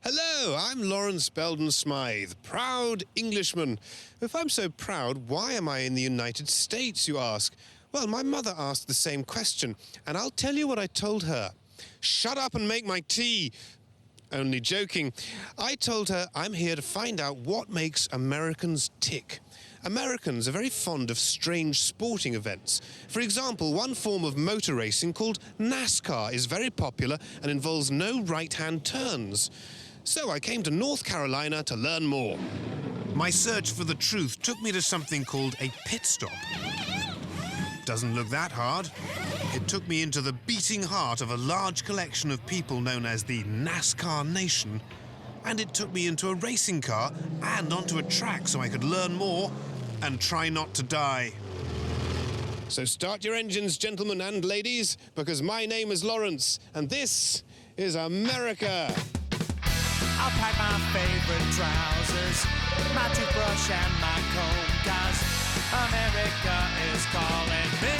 Hello, I'm Lawrence Belden Smythe, proud Englishman. If I'm so proud, why am I in the United States, you ask? Well, my mother asked the same question, and I'll tell you what I told her. Shut up and make my tea. Only joking. I told her I'm here to find out what makes Americans tick. Americans are very fond of strange sporting events. For example, one form of motor racing called NASCAR is very popular and involves no right-hand turns. So I came to North Carolina to learn more. My search for the truth took me to something called a pit stop. Doesn't look that hard. It took me into the beating heart of a large collection of people known as the NASCAR Nation. And it took me into a racing car and onto a track so I could learn more and try not to die. So start your engines, gentlemen and ladies, because my name is Lawrence, and this is America. I'll pack my favorite trousers, my toothbrush and my comb, 'cause America is calling me.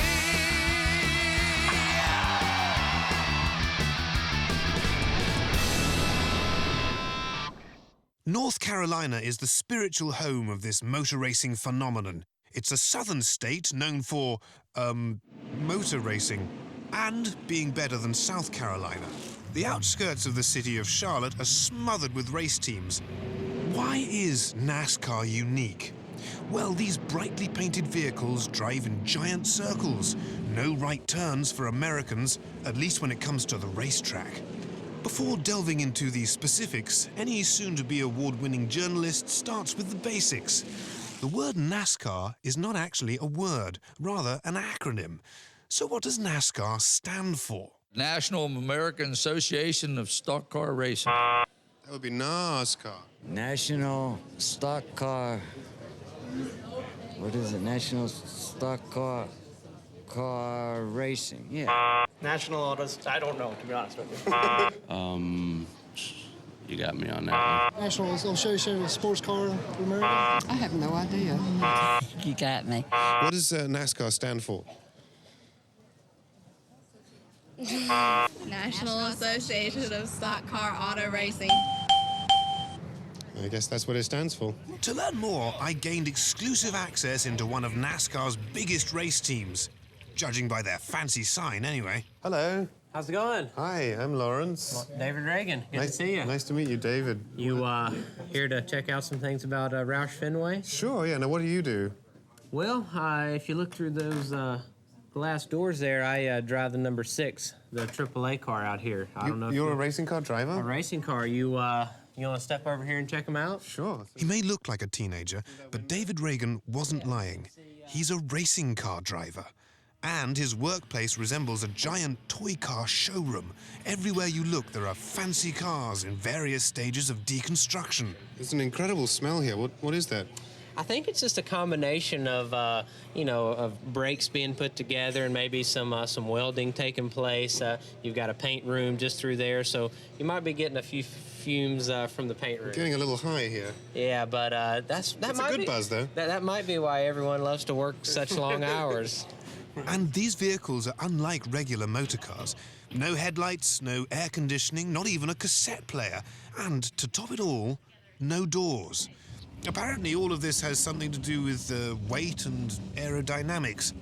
North Carolina is the spiritual home of this motor racing phenomenon. It's a southern state known for, motor racing and being better than South Carolina. The outskirts of the city of Charlotte are smothered with race teams. Why is NASCAR unique? Well, these brightly painted vehicles drive in giant circles. No right turns for Americans, at least when it comes to the racetrack. Before delving into the specifics, any soon-to-be award-winning journalist starts with the basics. The word NASCAR is not actually a word, rather an acronym. So what does NASCAR stand for? National American Association of Stock Car Racing. That would be NASCAR. National Stock Car. What is it? National Stock Car Racing. Yeah. National Autos. I don't know, to be honest with you. You got me on that one. National Association of Sports Car of America. I have no idea. You got me. What does NASCAR stand for? National Association of Stock Car Auto Racing. I guess that's what it stands for. To learn more, I gained exclusive access into one of NASCAR's biggest race teams. Judging by their fancy sign, anyway. Hello. How's it going? Hi, I'm Lawrence. David Reagan. Good to see you. Nice to meet you, David. You here to check out some things about Roush Fenway? Sure, yeah. Now, what do you do? Well, if you look through those glass doors there, I drive the number 6, the AAA car out here. I don't know if you're a racing car driver? A racing car. You want to step over here and check them out? Sure. He may look like a teenager, but David Reagan wasn't lying. He's a racing car driver. And his workplace resembles a giant toy car showroom. Everywhere you look, there are fancy cars in various stages of deconstruction. There's an incredible smell here. What is that? I think it's just a combination of, of brakes being put together and maybe some welding taking place. You've got a paint room just through there, so you might be getting a few fumes from the paint room. Getting a little high here. Yeah, but that might be a good buzz, though. That might be why everyone loves to work such long hours. And these vehicles are unlike regular motor cars. No headlights, no air conditioning, not even a cassette player. And to top it all, no doors. Apparently all of this has something to do with weight and aerodynamics.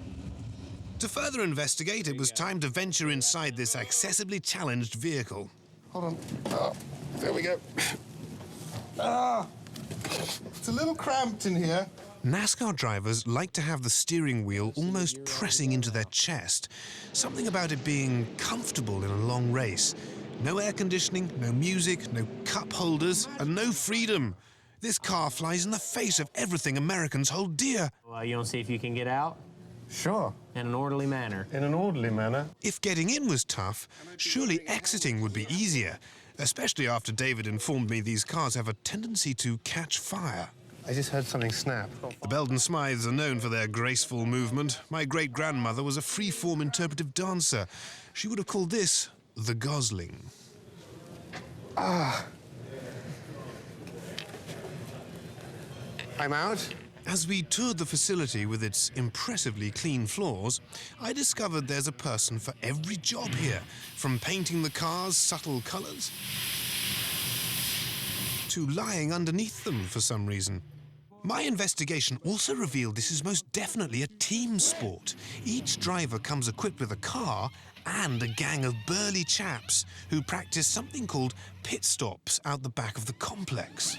To further investigate, it was time to venture inside this excessively challenged vehicle. Hold on. Oh, there we go. It's a little cramped in here. NASCAR drivers like to have the steering wheel almost pressing into their chest. Something about it being comfortable in a long race. No air conditioning, no music, no cup holders, and no freedom. This car flies in the face of everything Americans hold dear. Well, you want to see if you can get out? Sure. In an orderly manner. In an orderly manner? If getting in was tough, surely exiting would be easier, especially after David informed me these cars have a tendency to catch fire. I just heard something snap. The Belden Smythes are known for their graceful movement. My great-grandmother was a free-form interpretive dancer. She would have called this the Gosling. I'm out. As we toured the facility with its impressively clean floors, I discovered there's a person for every job here, from painting the cars subtle colors to lying underneath them for some reason. My investigation also revealed this is most definitely a team sport. Each driver comes equipped with a car and a gang of burly chaps who practice something called pit stops out the back of the complex.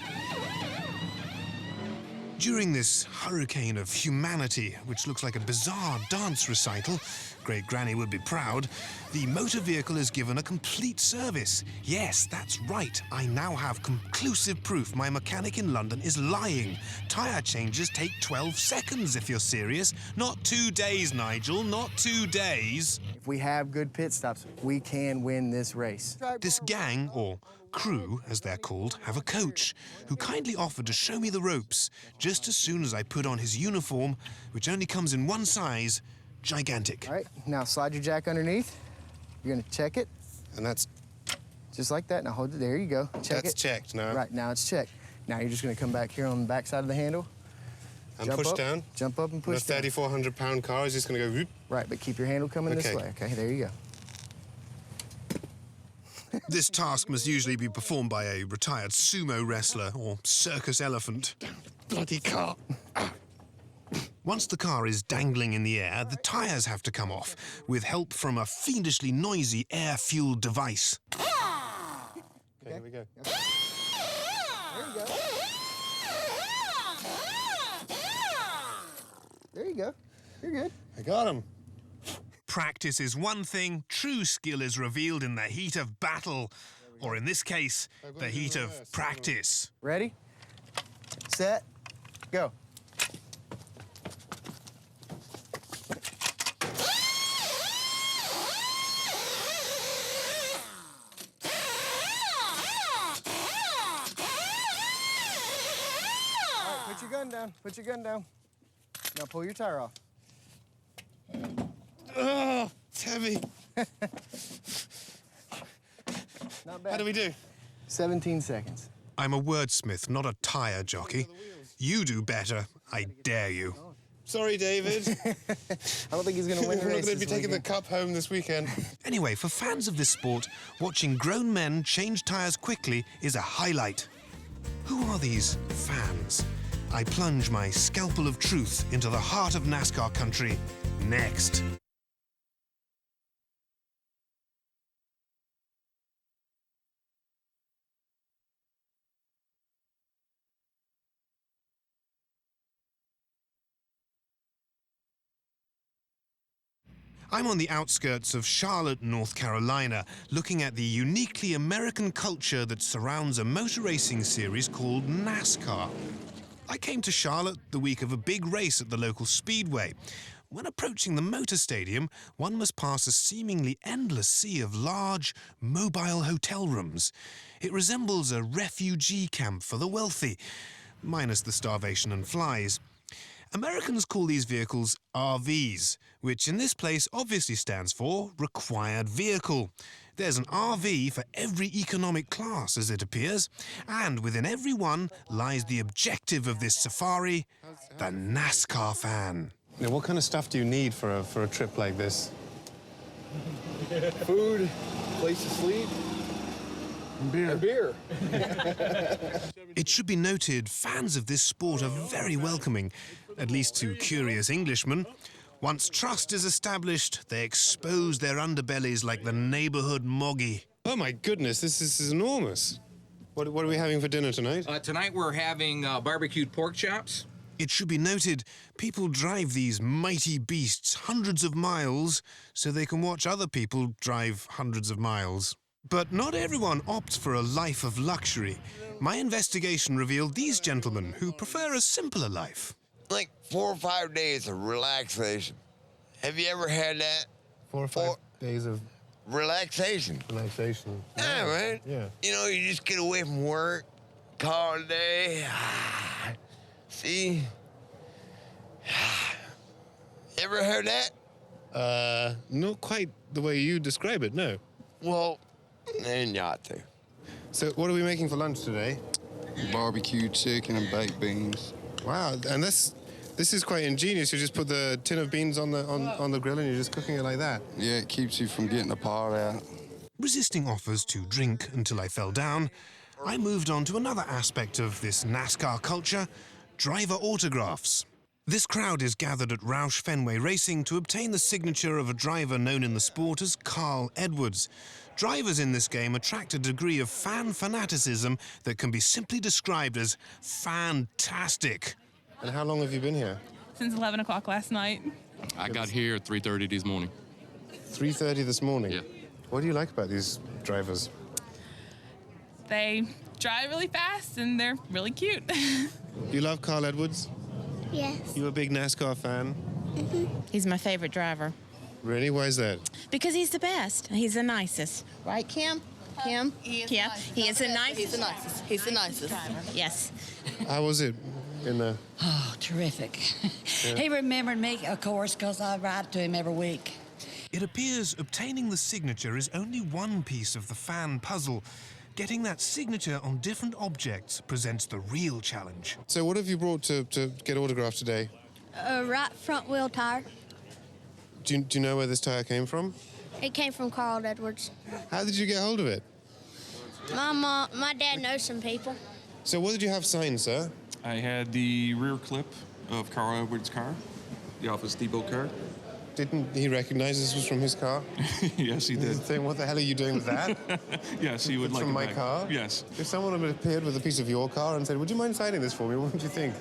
During this hurricane of humanity, which looks like a bizarre dance recital, Great Granny would be proud, the motor vehicle is given a complete service. Yes, that's right. I now have conclusive proof my mechanic in London is lying. Tyre changes take 12 seconds if you're serious. Not 2 days, Nigel, not 2 days. If we have good pit stops, we can win this race. This gang, or crew, as they're called, have a coach who kindly offered to show me the ropes just as soon as I put on his uniform, which only comes in one size, gigantic. All right, now slide your jack underneath. You're gonna check it. And that's... Just like that. Now hold it. There you go. Check it. That's checked now. Right, now it's checked. Now you're just gonna come back here on the back side of the handle. And push up, down. Jump up and push down. The 3,400-pound car is just gonna go whoop. Right, but keep your handle coming this way. Okay, there you go. This task must usually be performed by a retired sumo wrestler or circus elephant. Bloody car. Once the car is dangling in the air, the tyres have to come off, with help from a fiendishly noisy air-fueled device. Okay, here we go. There you go. There you go. You're good. I got him. Practice is one thing, true skill is revealed in the heat of battle, or in this case, the heat of practice. Ready, set, go. All right, put your gun down, put your gun down. Now pull your tire off. Oh, it's heavy. Not bad. How do we do? 17 seconds. I'm a wordsmith, not a tyre jockey. You do better, I dare you. Sorry, David. I don't think he's going to win the We're race. not going to be this taking the weekend. cup home this weekend. Anyway, for fans of this sport, watching grown men change tyres quickly is a highlight. Who are these fans? I plunge my scalpel of truth into the heart of NASCAR country next. I'm on the outskirts of Charlotte, North Carolina, looking at the uniquely American culture that surrounds a motor racing series called NASCAR. I came to Charlotte the week of a big race at the local speedway. When approaching the motor stadium, one must pass a seemingly endless sea of large, mobile hotel rooms. It resembles a refugee camp for the wealthy, minus the starvation and flies. Americans call these vehicles RVs, which in this place obviously stands for required vehicle. There's an RV for every economic class, as it appears, and within every one lies the objective of this safari, the NASCAR fan. Now, what kind of stuff do you need for a trip like this? Food, place to sleep, and beer. It should be noted, fans of this sport are very welcoming, at least to curious Englishmen. Once trust is established, they expose their underbellies like the neighborhood moggy. Oh my goodness, this is enormous. What are we having for dinner tonight? Tonight we're having barbecued pork chops. It should be noted, people drive these mighty beasts hundreds of miles so they can watch other people drive hundreds of miles. But not everyone opts for a life of luxury. My investigation revealed these gentlemen who prefer a simpler life. Like 4 or 5 days of relaxation. Have you ever had that? 4 or 5 days of relaxation. Relaxation. Yeah, man. Yeah. You know, you just get away from work, call it a day. See? Ever heard that? Not quite the way you describe it, no. Well, then you ought to. So what are we making for lunch today? Barbecued chicken and baked beans. Wow, and this is quite ingenious. You just put the tin of beans on the grill and you're just cooking it like that. Yeah, it keeps you from getting the pot out. Resisting offers to drink until I fell down, I moved on to another aspect of this NASCAR culture, driver autographs. This crowd is gathered at Roush Fenway Racing to obtain the signature of a driver known in the sport as Carl Edwards. Drivers in this game attract a degree of fan fanaticism that can be simply described as fantastic. And how long have you been here? Since 11 o'clock last night. I got here at 3:30 this morning. 3:30 this morning? Yeah. What do you like about these drivers? They drive really fast and they're really cute. You love Carl Edwards? Yes. You a big NASCAR fan? He's my favorite driver. Really? Why is that? Because he's the best. He's the nicest. Right, Kim? Kim? He is Kim? nice. He is the nicest. He's the nicest. He's the nicest. Yes. How was it in the... Oh, terrific. He remembered me, of course, because I write to him every week. It appears obtaining the signature is only one piece of the fan puzzle. Getting that signature on different objects presents the real challenge. So what have you brought to get autographed today? A right front wheel tire. Do you know where this tire came from? It came from Carl Edwards. How did you get hold of it? My dad knows some people. So what did you have signed, sir? I had the rear clip of Carl Edwards' car, the Office Depot car. Didn't he recognize this was from his car? Yes, he did. Saying, what the hell are you doing with that? Yes, he would It's like from it my back. car? Yes. If someone had appeared with a piece of your car and said, would you mind signing this for me, what would you think?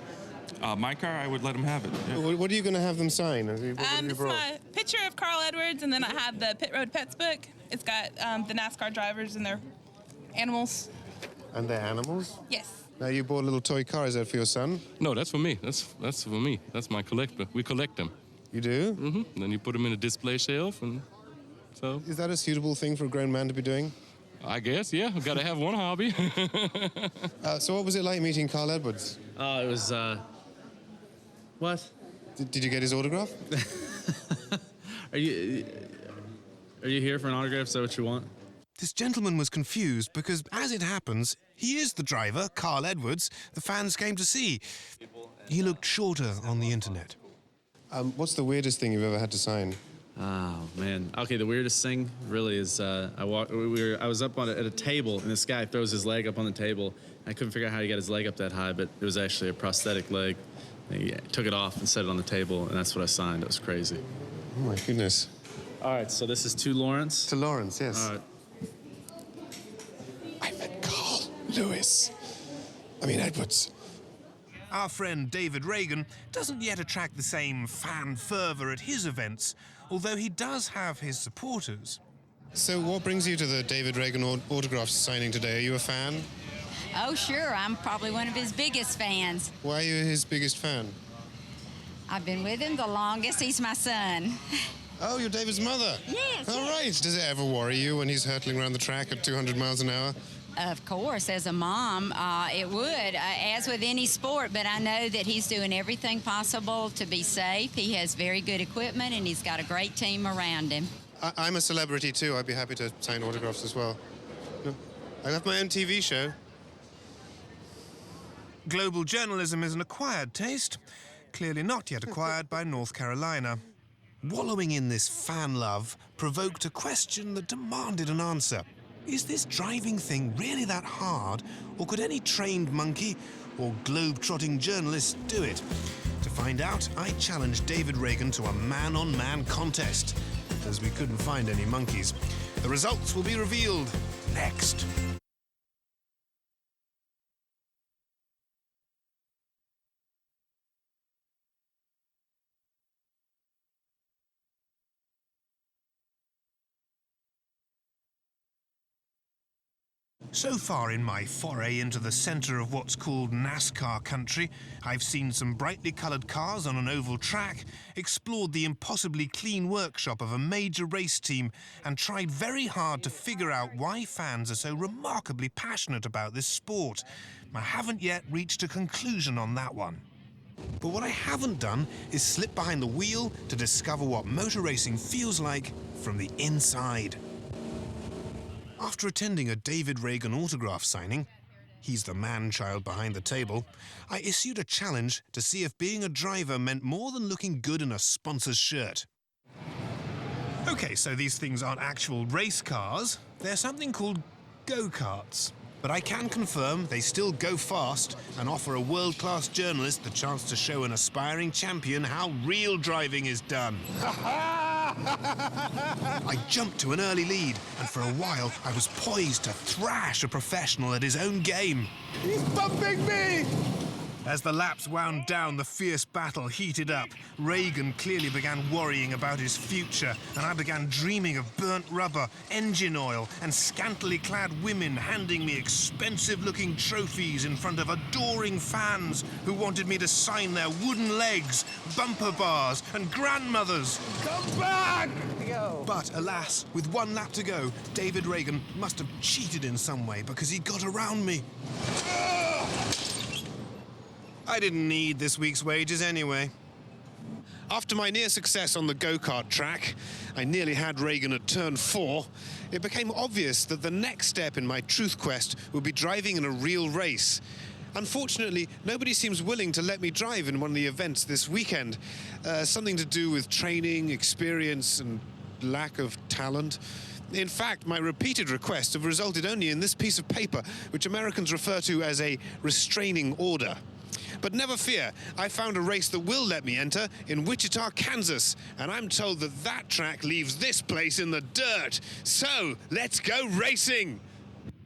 My car, I would let him have it. Yeah. What are you going to have them sign? What have you This is brought? my picture of Carl Edwards, and then I have the Pit Road Pets book. It's got the NASCAR drivers and their animals. And their animals? Yes. Now, you bought a little toy car. Is that for your son? No, that's for me. That's for me. That's my collector. We collect them. You do? Mm-hmm. And then you put them in a display shelf, and so. Is that a suitable thing for a grown man to be doing? I guess, yeah. I've got to have one hobby. So what was it like meeting Carl Edwards? Oh, it was, what? Did you get his autograph? Are you here for an autograph? Is that what you want? This gentleman was confused because, as it happens, he is the driver, Carl Edwards, the fans came to see. He looked shorter on the internet. What's the weirdest thing you've ever had to sign? Oh man. Okay, the weirdest thing really is I was up at a table and this guy throws his leg up on the table. I couldn't figure out how he got his leg up that high, but it was actually a prosthetic leg. He took it off and set it on the table, and that's what I signed. It was crazy. Oh my goodness. All right, so this is to Lawrence. To Lawrence, yes. All right. I met Carl Edwards. Our friend David Reagan doesn't yet attract the same fan fervour at his events, although he does have his supporters. So what brings you to the David Reagan autograph signing today? Are you a fan? Oh, sure. I'm probably one of his biggest fans. Why are you his biggest fan? I've been with him the longest. He's my son. Oh, you're David's mother? Yes. All right. Does it ever worry you when he's hurtling around the track at 200 miles an hour? Of course, as a mom, it would, as with any sport, but I know that he's doing everything possible to be safe. He has very good equipment, and he's got a great team around him. I'm a celebrity, too. I'd be happy to sign autographs as well. No, I have my own TV show. Global journalism is an acquired taste, clearly not yet acquired by North Carolina. Wallowing in this fan love provoked a question that demanded an answer. Is this driving thing really that hard, or could any trained monkey or globe-trotting journalist do it? To find out, I challenged David Reagan to a man-on-man contest, as we couldn't find any monkeys. The results will be revealed next. So far in my foray into the centre of what's called NASCAR country, I've seen some brightly coloured cars on an oval track, explored the impossibly clean workshop of a major race team, and tried very hard to figure out why fans are so remarkably passionate about this sport. I haven't yet reached a conclusion on that one. But what I haven't done is slip behind the wheel to discover what motor racing feels like from the inside. After attending a David Reagan autograph signing, he's the man-child behind the table, I issued a challenge to see if being a driver meant more than looking good in a sponsor's shirt. Okay, so these things aren't actual race cars. They're something called go-karts. But I can confirm they still go fast and offer a world-class journalist the chance to show an aspiring champion how real driving is done. I jumped to an early lead, and for a while I was poised to thrash a professional at his own game. He's bumping me! As the laps wound down, the fierce battle heated up. Reagan clearly began worrying about his future, and I began dreaming of burnt rubber, engine oil, and scantily clad women handing me expensive-looking trophies in front of adoring fans who wanted me to sign their wooden legs, bumper bars, and grandmothers. Come back! But alas, with one lap to go, David Reagan must have cheated in some way because he got around me. I didn't need this week's wages anyway. After my near success on the go-kart track, I nearly had Reagan at turn 4, it became obvious that the next step in my truth quest would be driving in a real race. Unfortunately, nobody seems willing to let me drive in one of the events this weekend. Something to do with training, experience, and lack of talent. In fact, my repeated requests have resulted only in this piece of paper, which Americans refer to as a restraining order. But never fear, I found a race that will let me enter in Wichita, Kansas, and I'm told that that track leaves this place in the dirt. So, let's go racing!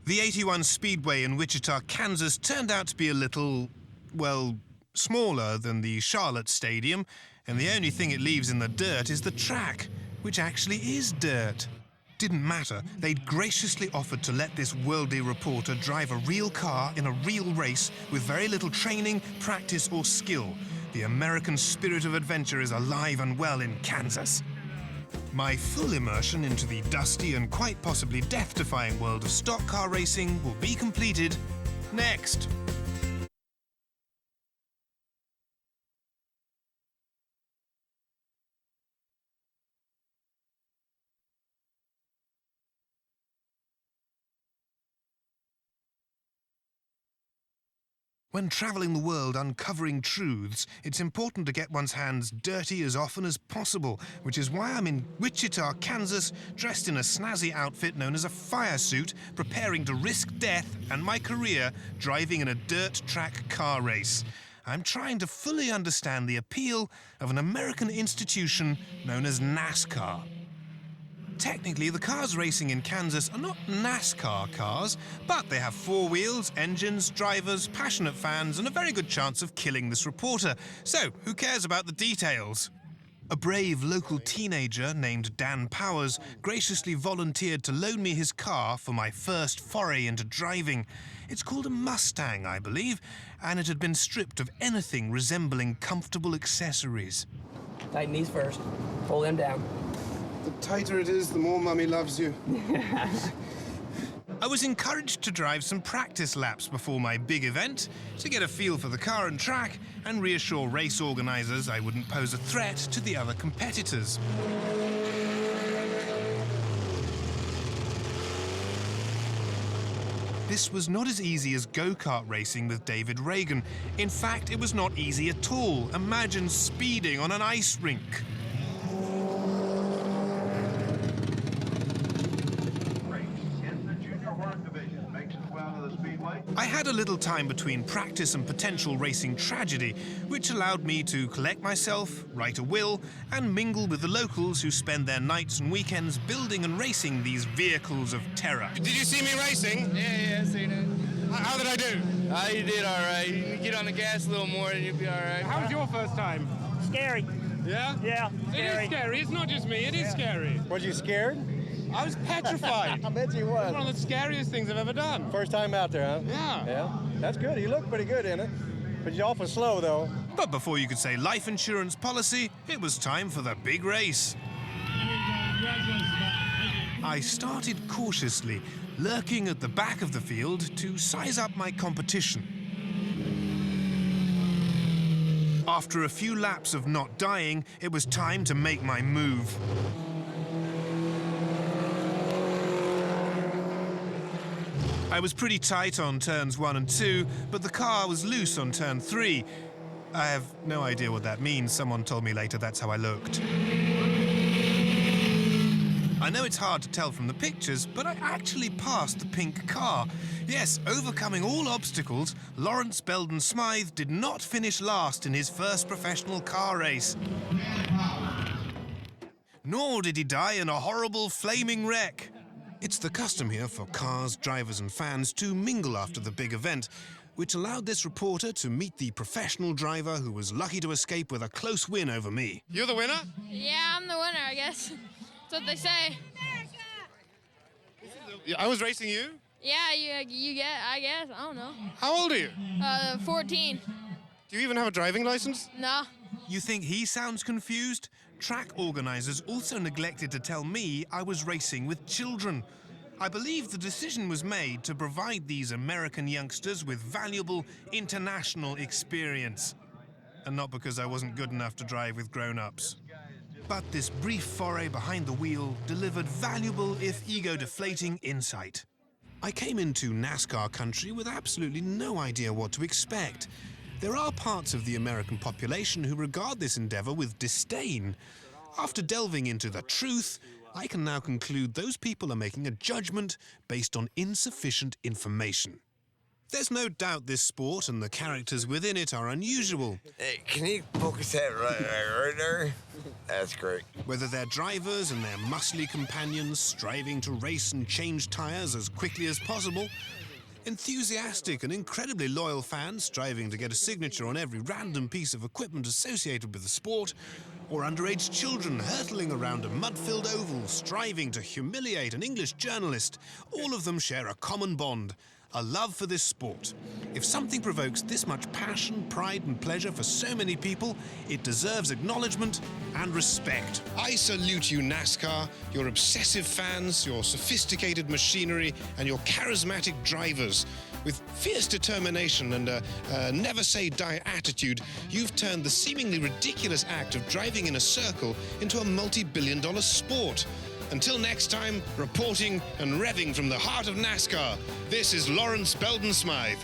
The 81 Speedway in Wichita, Kansas turned out to be a little, well, smaller than the Charlotte Stadium, and the only thing it leaves in the dirt is the track, which actually is dirt. Didn't matter. They'd graciously offered to let this worldly reporter drive a real car in a real race with very little training, practice, or skill. The American spirit of adventure is alive and well in Kansas. My full immersion into the dusty and quite possibly death-defying world of stock car racing will be completed next. When travelling the world uncovering truths, it's important to get one's hands dirty as often as possible, which is why I'm in Wichita, Kansas, dressed in a snazzy outfit known as a fire suit, preparing to risk death and my career driving in a dirt track car race. I'm trying to fully understand the appeal of an American institution known as NASCAR. Technically, the cars racing in Kansas are not NASCAR cars, but they have 4 wheels, engines, drivers, passionate fans, and a very good chance of killing this reporter. So, who cares about the details? A brave local teenager named Dan Powers graciously volunteered to loan me his car for my first foray into driving. It's called a Mustang, I believe, and it had been stripped of anything resembling comfortable accessories. Tighten these first. Pull them down. The tighter it is, the more Mummy loves you. I was encouraged to drive some practice laps before my big event to get a feel for the car and track and reassure race organisers I wouldn't pose a threat to the other competitors. This was not as easy as go-kart racing with David Reagan. In fact, it was not easy at all. Imagine speeding on an ice rink. I had a little time between practice and potential racing tragedy, which allowed me to collect myself, write a will, and mingle with the locals who spend their nights and weekends building and racing these vehicles of terror. Did you see me racing? Yeah, I seen it. How did I do? You did all right. You get on the gas a little more and you'll be all right. How was your first time? Scary. Yeah? Yeah, It is scary. It's not just me. It is scary. Was you scared? I was petrified. I bet you was. It's one of the scariest things I've ever done. First time out there, huh? Yeah. Yeah. That's good. You look pretty good in it. But you're awful slow, though. But before you could say life insurance policy, it was time for the big race. I started cautiously, lurking at the back of the field to size up my competition. After a few laps of not dying, it was time to make my move. I was pretty tight on turns 1 and 2, but the car was loose on turn 3. I have no idea what that means. Someone told me later that's how I looked. I know it's hard to tell from the pictures, but I actually passed the pink car. Yes, overcoming all obstacles, Lawrence Belden Smythe did not finish last in his first professional car race. Nor did he die in a horrible flaming wreck. It's the custom here for cars, drivers and fans to mingle after the big event, which allowed this reporter to meet the professional driver who was lucky to escape with a close win over me. You're the winner? Yeah, I'm the winner, I guess. That's what they say. I was racing you? Yeah, you get, I guess. I don't know. How old are you? 14. Do you even have a driving license? No. You think he sounds confused? Track organizers also neglected to tell me I was racing with children. I believe the decision was made to provide these American youngsters with valuable international experience. And not because I wasn't good enough to drive with grown-ups. But this brief foray behind the wheel delivered valuable, if ego-deflating, insight. I came into NASCAR country with absolutely no idea what to expect. There are parts of the American population who regard this endeavor with disdain. After delving into the truth, I can now conclude those people are making a judgment based on insufficient information. There's no doubt this sport and the characters within it are unusual. Hey, can you focus that right there? That's great. Whether they're drivers and their muscly companions striving to race and change tires as quickly as possible, enthusiastic and incredibly loyal fans striving to get a signature on every random piece of equipment associated with the sport, or underage children hurtling around a mud-filled oval striving to humiliate an English journalist, all of them share a common bond. A love for this sport. If something provokes this much passion, pride and pleasure for so many people, it deserves acknowledgement and respect. I salute you, NASCAR, your obsessive fans, your sophisticated machinery and your charismatic drivers. With fierce determination and a never-say-die attitude, you've turned the seemingly ridiculous act of driving in a circle into a multi-billion-dollar sport. Until next time, reporting and revving from the heart of NASCAR, this is Lawrence Belden Smythe.